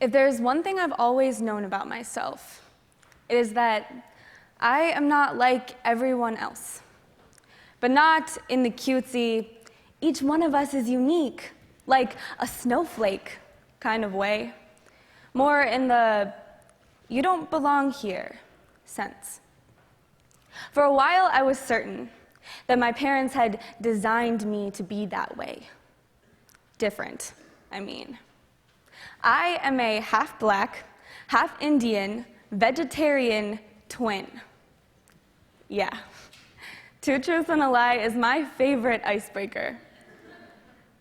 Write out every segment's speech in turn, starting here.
If there's one thing I've always known about myself, it is that I am not like everyone else. But not in the cutesy, each one of us is unique, like a snowflake kind of way. More in the, you don't belong here sense. For a while, I was certain that my parents had designed me to be that way. Different, I mean. I am a half-Black, half-Indian, vegetarian twin. Yeah. Two truths and a lie is my favorite icebreaker.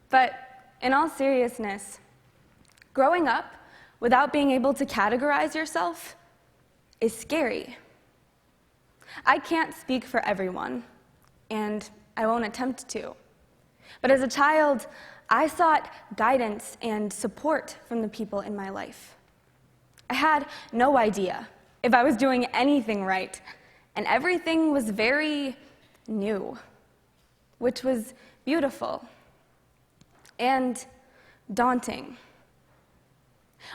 But in all seriousness, growing up without being able to categorize yourself is scary. I can't speak for everyone, and I won't attempt to. But as a child, I sought guidance and support from the people in my life. I had no idea if I was doing anything right, and everything was very new, which was beautiful and daunting.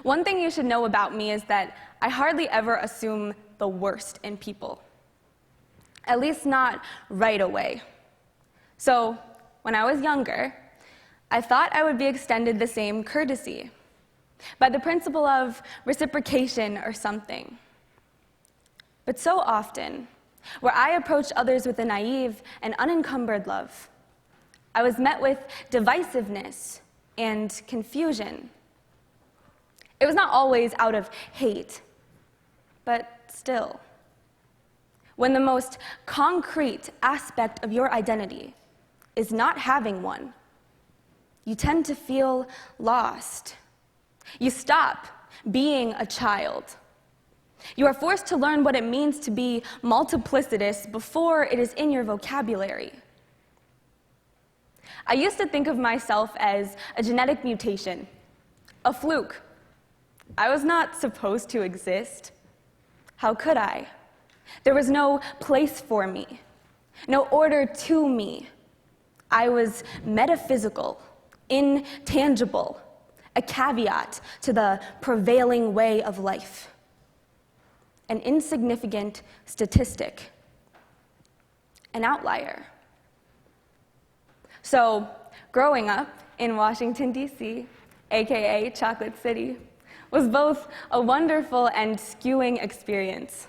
One thing you should know about me is that I hardly ever assume the worst in people, at least not right away. So when I was younger, I thought I would be extended the same courtesy by the principle of reciprocation or something. But so often, where I approached others with a naive and unencumbered love, I was met with divisiveness and confusion. It was not always out of hate, but still. When the most concrete aspect of your identity is not having one, you tend to feel lost. You stop being a child. You are forced to learn what it means to be multiplicitous before it is in your vocabulary. I used to think of myself as a genetic mutation, a fluke. I was not supposed to exist. How could I? There was no place for me, no order to me. I was metaphysical, intangible, a caveat to the prevailing way of life, an insignificant statistic, an outlier. So, growing up in Washington, D.C., aka Chocolate City, was both a wonderful and skewing experience.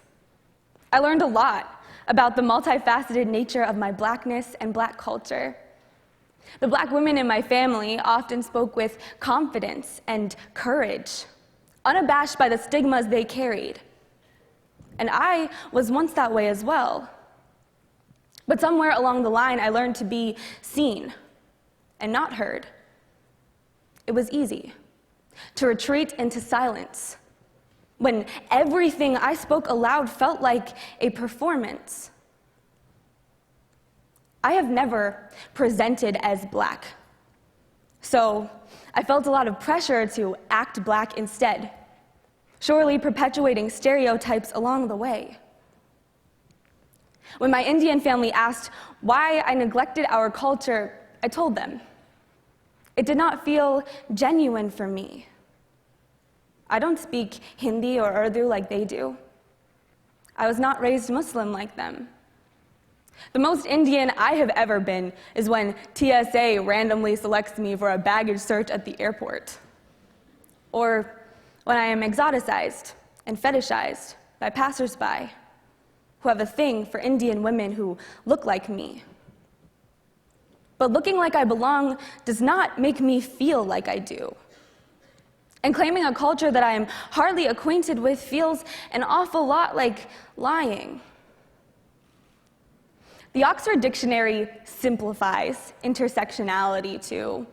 I learned a lot about the multifaceted nature of my Blackness and Black culture. The Black women in my family often spoke with confidence and courage, unabashed by the stigmas they carried. And I was once that way as well. But somewhere along the line, I learned to be seen and not heard. It was easy to retreat into silence when everything I spoke aloud felt like a performance. I have never presented as Black, so I felt a lot of pressure to act Black instead, surely perpetuating stereotypes along the way. When my Indian family asked why I neglected our culture, I told them. It did not feel genuine for me. I don't speak Hindi or Urdu like they do. I was not raised Muslim like them. The most Indian I have ever been is when TSA randomly selects me for a baggage search at the airport, or when I am exoticized and fetishized by passersby who have a thing for Indian women who look like me. But looking like I belong does not make me feel like I do. And claiming a culture that I am hardly acquainted with feels an awful lot like lying. The Oxford Dictionary simplifies intersectionality to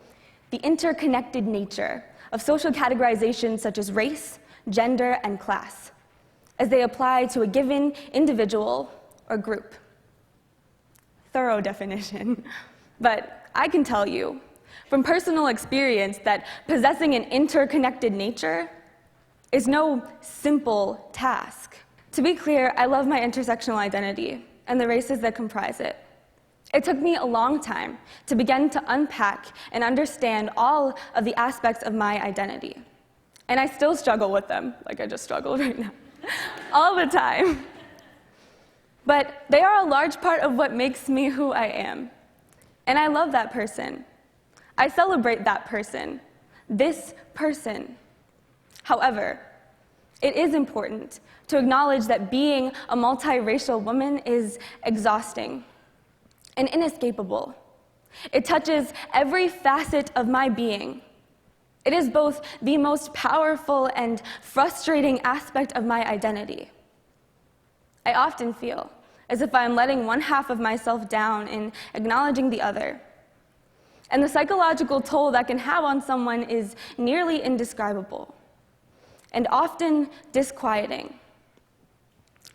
the interconnected nature of social categorizations such as race, gender, and class, as they apply to a given individual or group. Thorough definition. But I can tell you from personal experience that possessing an interconnected nature is no simple task. To be clear, I love my intersectional identity and the races that comprise it. It took me a long time to begin to unpack and understand all of the aspects of my identity. And I still struggle with them, like I just struggled right now, all the time. But they are a large part of what makes me who I am. And I love that person. I celebrate that person, this person. However, it is important to acknowledge that being a multiracial woman is exhausting and inescapable. It touches every facet of my being. It is both the most powerful and frustrating aspect of my identity. I often feel as if I'm letting one half of myself down in acknowledging the other. And the psychological toll that can have on someone is nearly indescribable and often disquieting.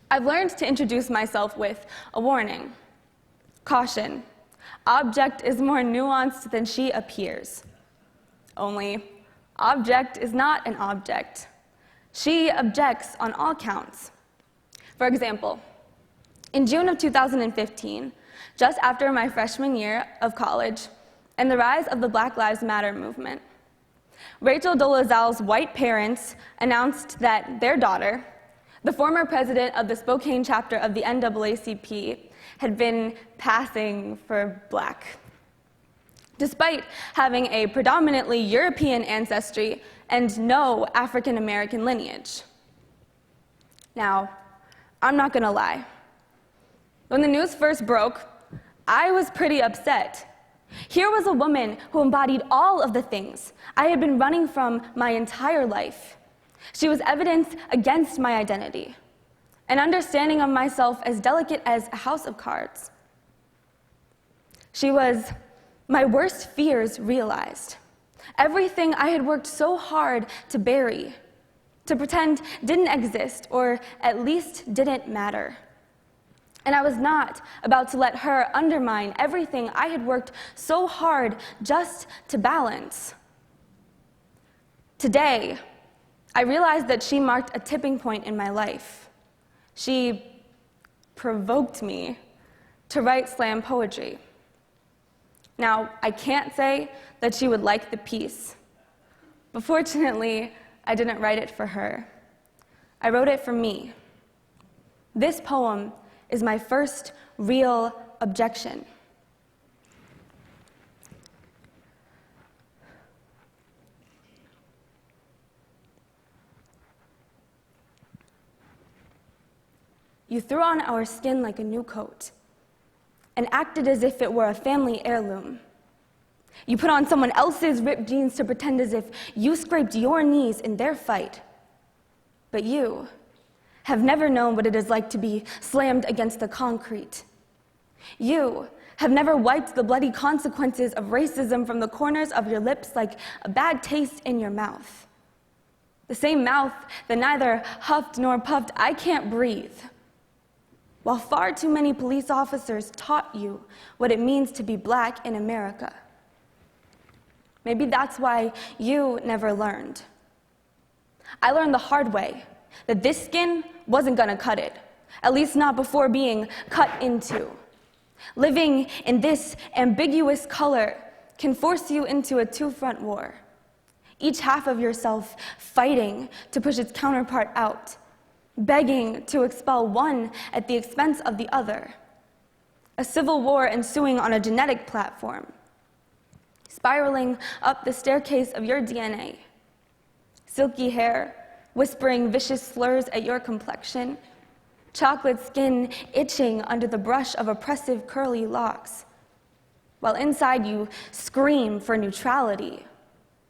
I've learned to introduce myself with a warning. Caution, object is more nuanced than she appears. Only, object is not an object. She objects on all counts. For example, in June of 2015, just after my freshman year of college and the rise of the Black Lives Matter movement, Rachel Dolezal's white parents announced that their daughter, the former president of the Spokane chapter of the NAACP, had been passing for Black, despite having a predominantly European ancestry and no African American lineage. Now, I'm not gonna lie. When the news first broke, I was pretty upset. Here was a woman who embodied all of the things I had been running from my entire life. She was evidence against my identity, an understanding of myself as delicate as a house of cards. She was my worst fears realized. Everything I had worked so hard to bury, to pretend didn't exist, or at least didn't matter. And I was not about to let her undermine everything I had worked so hard just to balance. Today, I realized that she marked a tipping point in my life. She provoked me to write slam poetry. Now, I can't say that she would like the piece, but fortunately, I didn't write it for her. I wrote it for me. This poem is my first real objection. You threw on our skin like a new coat and acted as if it were a family heirloom. You put on someone else's ripped jeans to pretend as if you scraped your knees in their fight. But you have never known what it is like to be slammed against the concrete. You have never wiped the bloody consequences of racism from the corners of your lips like a bad taste in your mouth. The same mouth that neither huffed nor puffed, I can't breathe, while far too many police officers taught you what it means to be Black in America. Maybe that's why you never learned. I learned the hard way that this skin wasn't gonna cut it, at least not before being cut into. Living in this ambiguous color can force you into a two-front war, each half of yourself fighting to push its counterpart out, begging to expel one at the expense of the other. A civil war ensuing on a genetic platform, spiraling up the staircase of your DNA. Silky hair, whispering vicious slurs at your complexion. Chocolate skin itching under the brush of oppressive curly locks. While inside you scream for neutrality,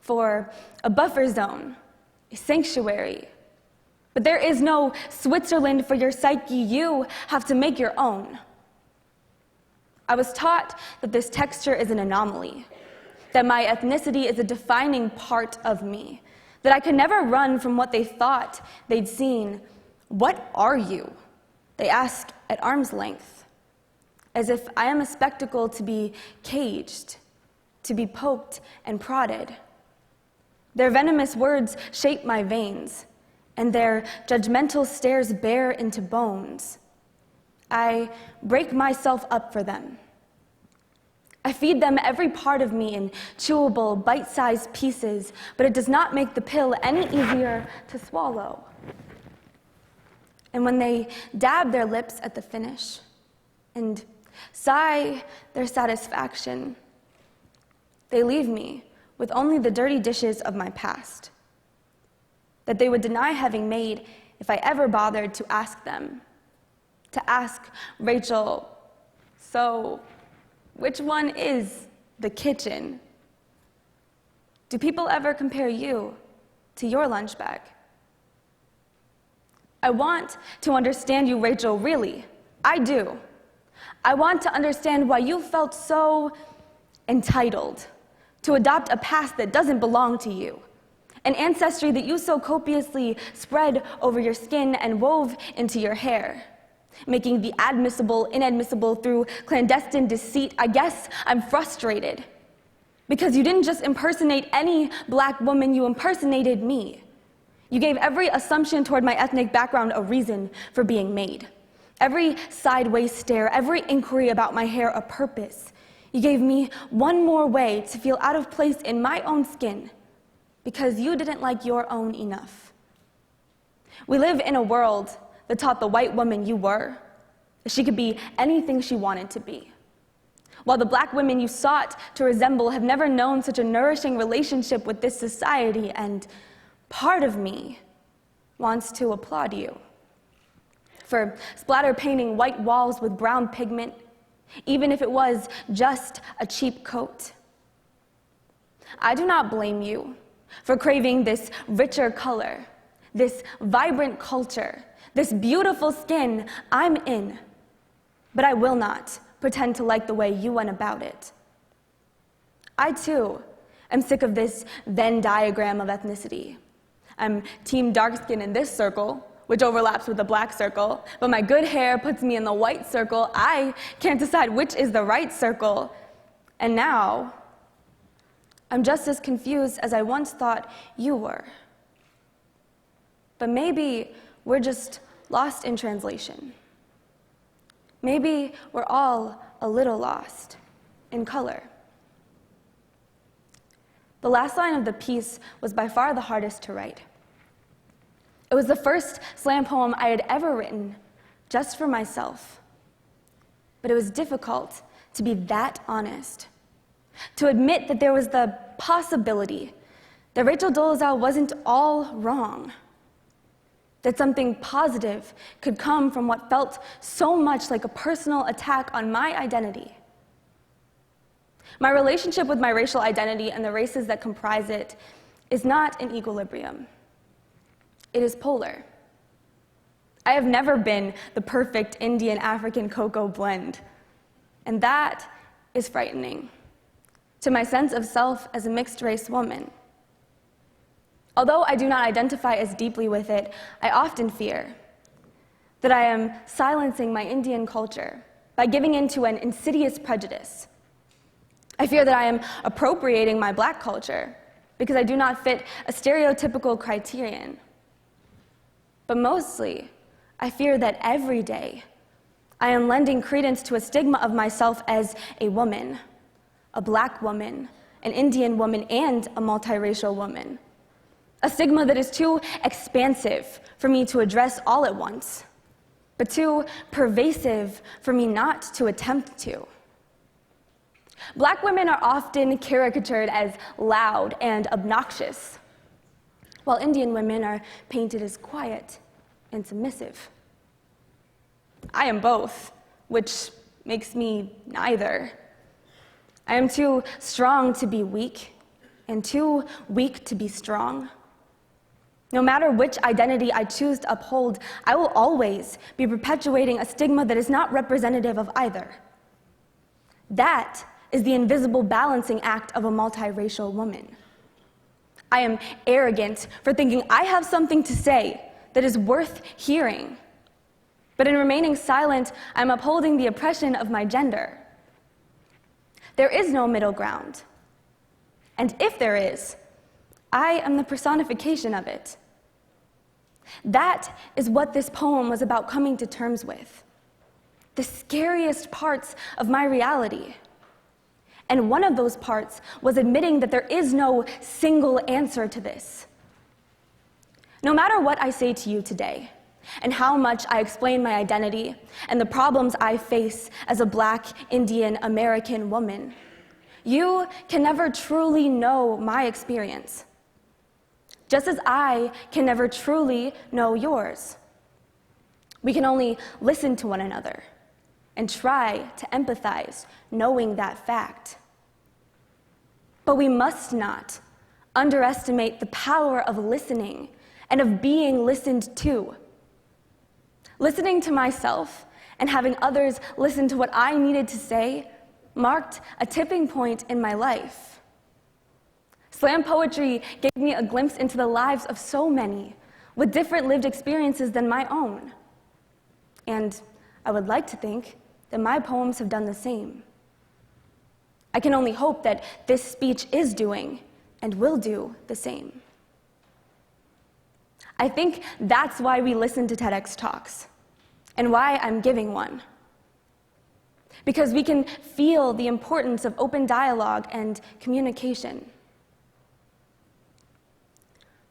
for a buffer zone, a sanctuary. But there is no Switzerland for your psyche. You have to make your own. I was taught that this texture is an anomaly, that my ethnicity is a defining part of me, that I could never run from what they thought they'd seen. What are you? They ask at arm's length, as if I am a spectacle to be caged, to be poked and prodded. Their venomous words shape my veins, and their judgmental stares bare into bones. I break myself up for them. I feed them every part of me in chewable, bite-sized pieces, but it does not make the pill any easier to swallow. And when they dab their lips at the finish and sigh their satisfaction, they leave me with only the dirty dishes of my past that they would deny having made if I ever bothered to ask them, to ask Rachel, so which one is the kitchen? Do people ever compare you to your lunch bag? I want to understand you, Rachel, really. I do. I want to understand why you felt so entitled to adopt a past that doesn't belong to you, an ancestry that you so copiously spread over your skin and wove into your hair, making the admissible inadmissible through clandestine deceit. I guess I'm frustrated because you didn't just impersonate any black woman, you impersonated me. You gave every assumption toward my ethnic background a reason for being made. Every sideways stare, every inquiry about my hair a purpose. You gave me one more way to feel out of place in my own skin because you didn't like your own enough. We live in a world that taught the white woman you were that she could be anything she wanted to be, while the black women you sought to resemble have never known such a nourishing relationship with this society, and part of me wants to applaud you for splatter painting white walls with brown pigment, even if it was just a cheap coat. I do not blame you for craving this richer color, this vibrant culture, this beautiful skin I'm in, but I will not pretend to like the way you went about it. I, too, am sick of this Venn diagram of ethnicity. I'm team dark skin in this circle, which overlaps with the black circle, but my good hair puts me in the white circle. I can't decide which is the right circle. And now, I'm just as confused as I once thought you were. But maybe we're just lost in translation. Maybe we're all a little lost in color. The last line of the piece was by far the hardest to write. It was the first slam poem I had ever written just for myself. But it was difficult to be that honest, to admit that there was the possibility that Rachel Dolezal wasn't all wrong, that something positive could come from what felt so much like a personal attack on my identity. My relationship with my racial identity and the races that comprise it is not in equilibrium. It is polar. I have never been the perfect Indian-African cocoa blend, and that is frightening to my sense of self as a mixed-race woman. Although I do not identify as deeply with it, I often fear that I am silencing my Indian culture by giving in to an insidious prejudice. I fear that I am appropriating my black culture because I do not fit a stereotypical criterion. But mostly, I fear that every day I am lending credence to a stigma of myself as a woman, a black woman, an Indian woman, and a multiracial woman. A stigma that is too expansive for me to address all at once, but too pervasive for me not to attempt to. Black women are often caricatured as loud and obnoxious, while Indian women are painted as quiet and submissive. I am both, which makes me neither. I am too strong to be weak, and too weak to be strong. No matter which identity I choose to uphold, I will always be perpetuating a stigma that is not representative of either. That is the invisible balancing act of a multiracial woman. I am arrogant for thinking I have something to say that is worth hearing. But in remaining silent, I'm upholding the oppression of my gender. There is no middle ground. And if there is, I am the personification of it. That is what this poem was about coming to terms with. The scariest parts of my reality. And one of those parts was admitting that there is no single answer to this. No matter what I say to you today, and how much I explain my identity and the problems I face as a Black, Indian, American woman, you can never truly know my experience, just as I can never truly know yours. We can only listen to one another and try to empathize, knowing that fact. But we must not underestimate the power of listening and of being listened to. Listening to myself and having others listen to what I needed to say marked a tipping point in my life. Slam poetry gave me a glimpse into the lives of so many with different lived experiences than my own. And I would like to think that my poems have done the same. I can only hope that this speech is doing and will do the same. I think that's why we listen to TEDx Talks and why I'm giving one. Because we can feel the importance of open dialogue and communication.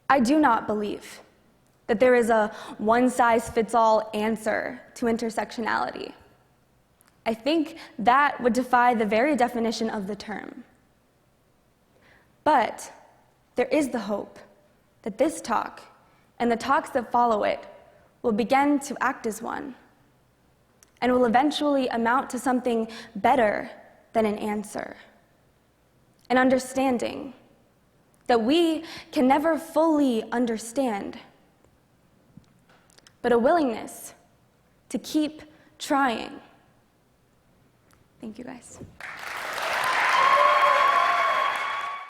I do not believe that there is a one-size-fits-all answer to intersectionality. I think that would defy the very definition of the term. But there is the hope that this talk and the talks that follow it will begin to act as one and will eventually amount to something better than an answer. An understanding that we can never fully understand, but a willingness to keep trying. Thank you, guys.